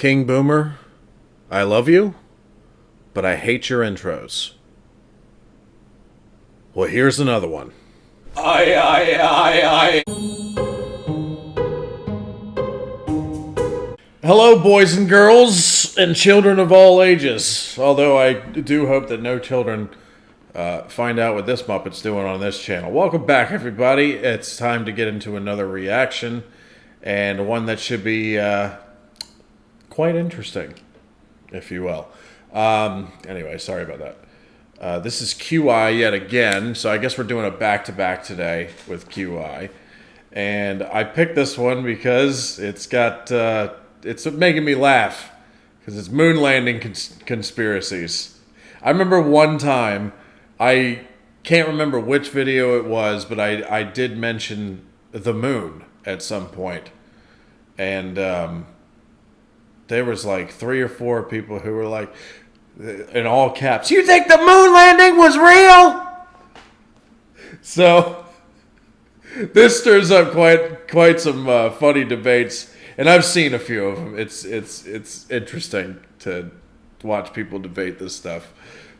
King Boomer, I love you, but I hate your intros. Well, here's another one. Hello, boys and girls, and children of all ages. Although I do hope that no children find out what this Muppet's doing on this channel. Welcome back, everybody. It's time to get into another reaction, and one that should be quite interesting, if you will. Anyway, sorry about that. This is QI yet again, so I guess we're doing a back-to-back today with QI. And I picked this one because it's got, it's making me laugh, because it's moonlanding conspiracies. I remember one time, I can't remember which video it was, but I did mention the moon at some point. And there was like 3 or 4 people who were like, in all caps, "You think the moon landing was real?" So this stirs up quite some funny debates, and I've seen a few of them. It's interesting to watch people debate this stuff.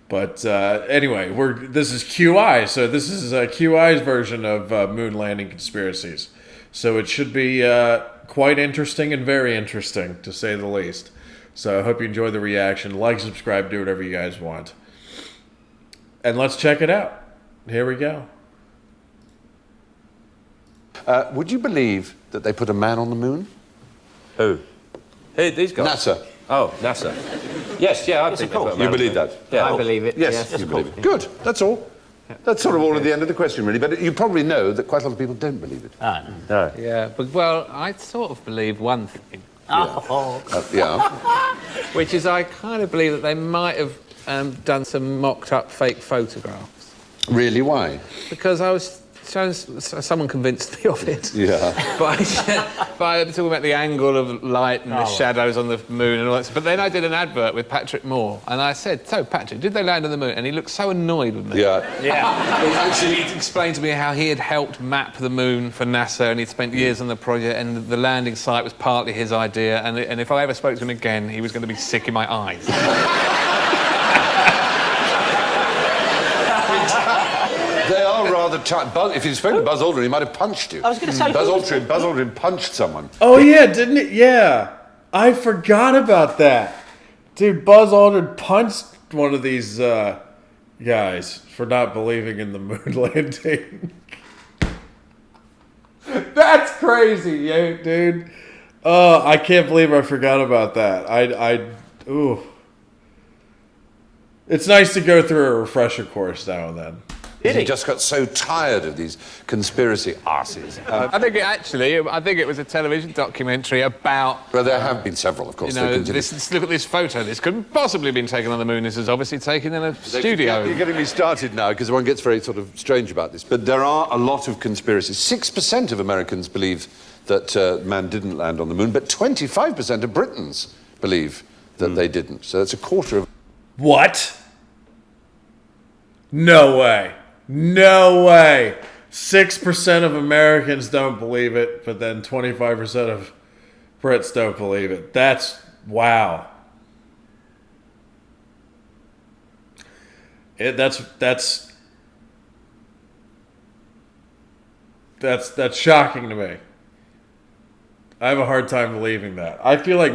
But anyway, this is QI, so this is QI's version of moon landing conspiracies. So it should be quite interesting and very interesting, to say the least. So I hope you enjoy the reaction. Like, subscribe, do whatever you guys want. And let's check it out. Here we go. Would you believe that they put a man on the moon? Who? Hey, these guys? NASA. Oh, NASA. Yes, yeah, I think You believe that? Yeah, I believe it. Yes, you believe it. Good, that's all. That's sort of all at the end of the question, really. But you probably know that quite a lot of people don't believe it. No. Yeah, but well, I sort of believe one thing. Yeah. Which is, I kind of believe that they might have done some mocked-up fake photographs. Really, why? Because I was showing, someone convinced me of it. Yeah. By talking about the angle of light and the shadows on the moon and all that. But then I did an advert with Patrick Moore, and I said, "So, Patrick, did they land on the moon?" And he looked so annoyed with me. Yeah. He explained to me how he had helped map the moon for NASA, and he'd spent years on the project, and the landing site was partly his idea, and if I ever spoke to him again, he was going to be sick in my eyes. They are rather tight. If you'd spoken to Buzz Aldrin, he might have punched you. I was going to say... Buzz Aldrin punched someone. Oh, yeah, didn't it? Yeah. I forgot about that. Dude, Buzz Aldrin punched one of these guys for not believing in the moon landing. That's crazy, dude. Oh, I can't believe I forgot about that. Ooh. It's nice to go through a refresher course now and then. He just got so tired of these conspiracy arses. I think it was a television documentary about... Well, there have been several, of course. You know, look at this photo. This couldn't possibly have been taken on the moon. This is obviously taken in a studio. You're getting me started now, because one gets very sort of strange about this. But there are a lot of conspiracies. 6% of Americans believe that man didn't land on the moon, but 25% of Britons believe that they didn't. So that's a quarter of... What? No way. No way. 6% of Americans don't believe it, but then 25% of Brits don't believe it. That's wow. That's shocking to me. I have a hard time believing that. I feel like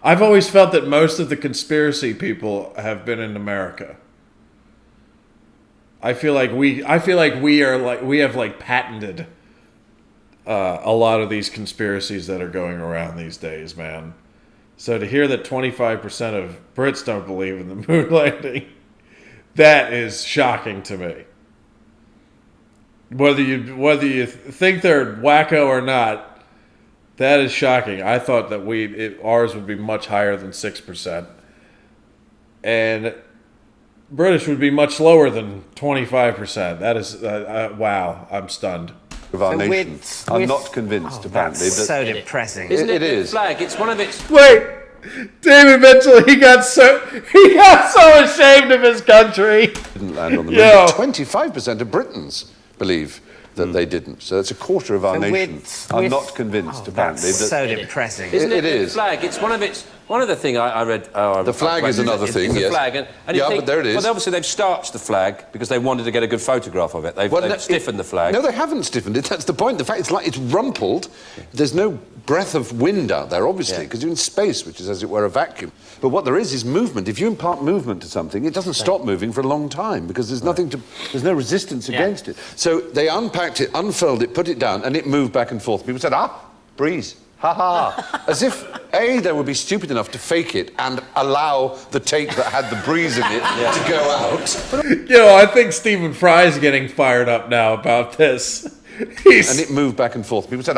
I've always felt that most of the conspiracy people have been in America. I feel like we have patented a lot of these conspiracies that are going around these days, man. So to hear that 25% of Brits don't believe in the moon landing, that is shocking to me. Whether you think they're wacko or not, that is shocking. I thought that ours would be much higher than 6%, and British would be much lower than 25%. That is, wow, I'm stunned. Of our nation. I'm not convinced, apparently. That's so depressing. Isn't it? It is. Flag. It's one of its... Wait, David Mitchell, he got so ashamed of his country. Didn't land on the moon. 25% of Britons believe that they didn't. So that's a quarter of our nation are not convinced, apparently. That's so depressing. Isn't it? It is. The flag, it's one of the thing I read... The flag is another thing, it's yes. the flag, and you Yeah, think, but there it is. Well, obviously they've starched the flag because they wanted to get a good photograph of it. They've stiffened the flag. No, they haven't stiffened it. That's the point. The fact it's rumpled. There's no breath of wind out there, obviously, because you're in space, which is, as it were, a vacuum. But what there is movement. If you impart movement to something, it doesn't stop moving for a long time because there's there's no resistance against it. So they unpacked it, unfurled it, put it down, and it moved back and forth. People said, breeze. Ha ha. As if, A, they would be stupid enough to fake it and allow the tape that had the breeze in it to go out. I think Stephen Fry's getting fired up now about this. And it moved back and forth. People said,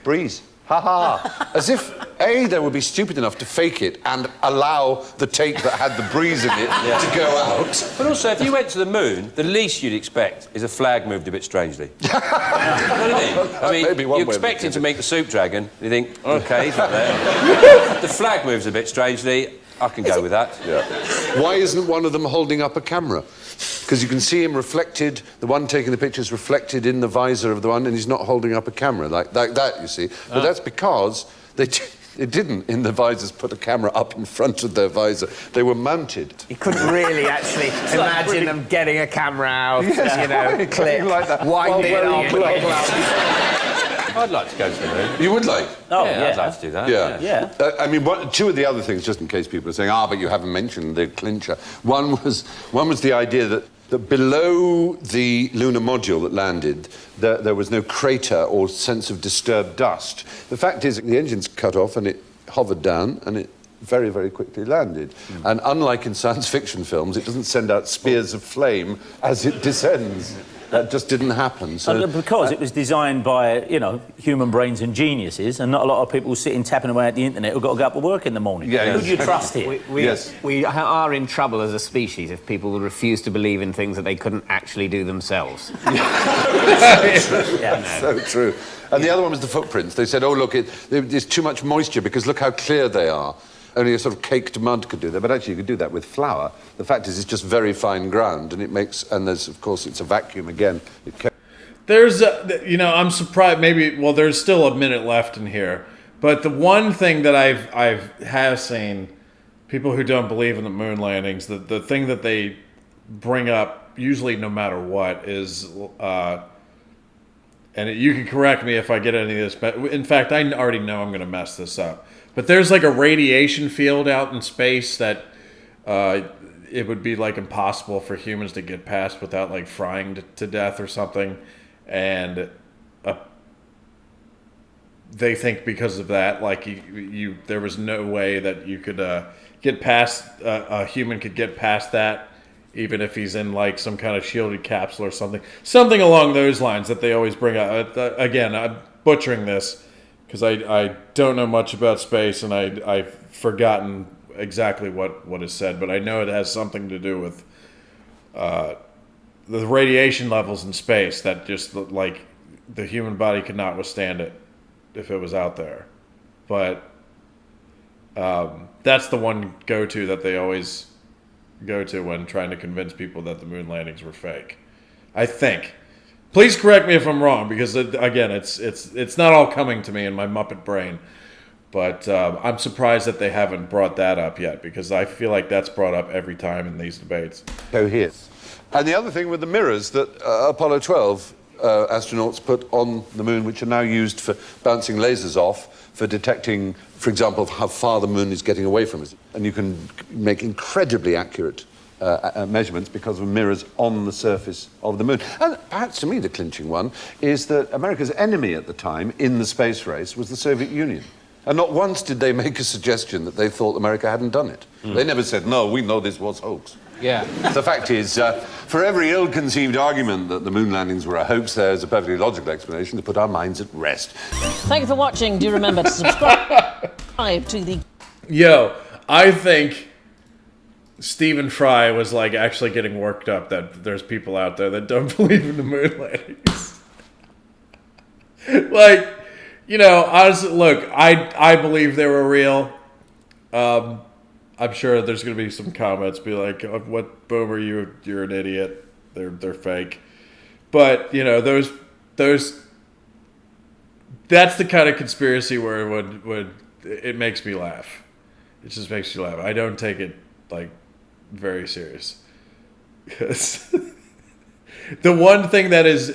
breeze. Ha ha. As if, A, they would be stupid enough to fake it and allow the tape that had the breeze in it to go out. But also, if you went to the moon, the least you'd expect is a flag moved a bit strangely. You know what I mean? You're expecting to meet the soup dragon, you think, OK, he's not there. The flag moves a bit strangely, I can go with that. Yeah. Why isn't one of them holding up a camera? Because you can see him reflected, the one taking the picture's reflected in the visor of the one, and he's not holding up a camera like that, you see. But that's because they didn't, in the visors, put a camera up in front of their visor. They were mounted. You couldn't really actually imagine them getting a camera out, clip, like that. wind it up. I'd like to go to the moon. You would like? Oh, I'd like to do that. Yeah. I mean, two of the other things, just in case people are saying, but you haven't mentioned the clincher. One was the idea that below the lunar module that landed, there was no crater or sense of disturbed dust. The fact is, the engine's cut off and it hovered down and it very, very quickly landed. And unlike in science fiction films, it doesn't send out spears of flame as it descends. That just didn't happen. So, because it was designed by, human brains and geniuses, and not a lot of people sitting tapping away at the internet who've got to go up to work in the morning. Yeah, who do you trust here? We are in trouble as a species if people refuse to believe in things that they couldn't actually do themselves. So true. And the other one was the footprints. They said, look, there's too much moisture because look how clear they are. Only a sort of caked mud could do that, but actually you could do that with flour. The fact is, it's just very fine ground, and there's, of course, it's a vacuum again. There's, I'm surprised. There's still a minute left in here, but the one thing that I have seen, people who don't believe in the moon landings, the thing that they bring up, usually no matter what, is, and you can correct me if I get any of this, but in fact, I already know I'm going to mess this up. But there's like a radiation field out in space that it would be like impossible for humans to get past without like frying to death or something. And they think because of that, like there was no way that you could get past, a human could get past that, even if he's in like some kind of shielded capsule or something. Something along those lines that they always bring up. Again, I'm butchering this, because I don't know much about space, and I've forgotten exactly what is said, but I know it has something to do with the radiation levels in space that just, like, the human body could not withstand it if it was out there. But that's the one go-to that they always go to when trying to convince people that the moon landings were fake, I think. Please correct me if I'm wrong, because again, it's not all coming to me in my Muppet brain. But I'm surprised that they haven't brought that up yet, because I feel like that's brought up every time in these debates. Go here. And the other thing with the mirrors that Apollo 12 astronauts put on the moon, which are now used for bouncing lasers off, for detecting, for example, how far the moon is getting away from us. And you can make incredibly accurate measurements because of mirrors on the surface of the moon. And perhaps to me the clinching one is that America's enemy at the time in the space race was the Soviet Union. And not once did they make a suggestion that they thought America hadn't done it. They never said, no, we know this was hoax. Yeah. The fact is, for every ill-conceived argument that the moon landings were a hoax, there's a perfectly logical explanation to put our minds at rest. Thank you for watching. Do remember to subscribe to the... Yo, I think Stephen Fry was like actually getting worked up that there's people out there that don't believe in the moon landings. Like, honestly, look, I believe they were real. I'm sure there's going to be some comments be like, oh, "What boomer, you're an idiot. They're fake." But those that's the kind of conspiracy where it makes me laugh. It just makes you laugh. I don't take it like very serious. Because the one thing that is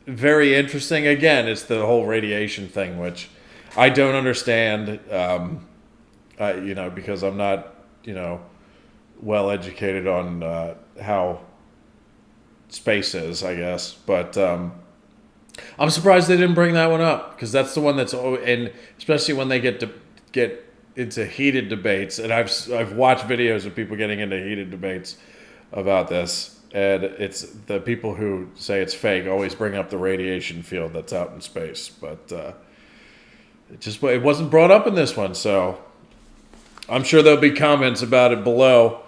very interesting, again, is the whole radiation thing, which I don't understand. Because I'm not well educated on how space is, I guess, but. I'm surprised they didn't bring that one up, because that's the one that's, and especially when they get into heated debates, and I've watched videos of people getting into heated debates about this, and it's the people who say it's fake always bring up the radiation field that's out in space, but it wasn't brought up in this one, so I'm sure there'll be comments about it below.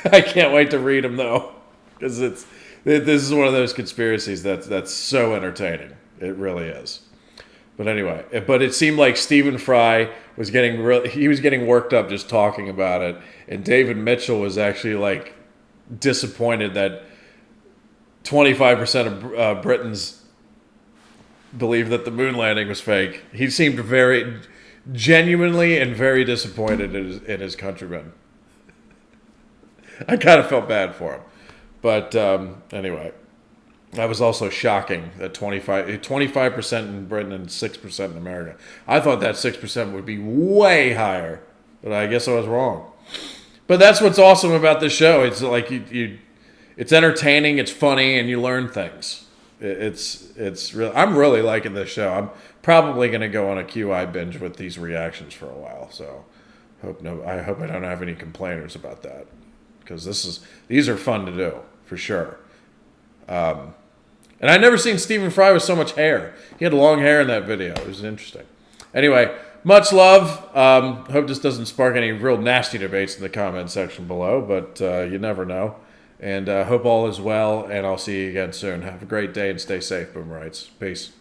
I can't wait to read them though, because this is one of those conspiracies that's so entertaining. It really is. But anyway, it seemed like Stephen Fry was getting worked up just talking about it, and David Mitchell was actually like disappointed that 25% of Britons believe that the moon landing was fake. He seemed very genuinely and very disappointed in his countrymen. I kind of felt bad for him. But anyway, that was also shocking that 25% in Britain and 6% in America. I thought that 6% would be way higher, but I guess I was wrong. But that's what's awesome about this show. It's like it's entertaining, it's funny, and you learn things. It's real. I'm really liking this show. I'm probably going to go on a QI binge with these reactions for a while. So I hope I don't have any complainers about that, because these are fun to do for sure. And I'd never seen Stephen Fry with so much hair. He had long hair in that video. It was interesting. Anyway, much love. Hope this doesn't spark any real nasty debates in the comment section below, but you never know. And hope all is well, and I'll see you again soon. Have a great day and stay safe, Boomerites. Peace.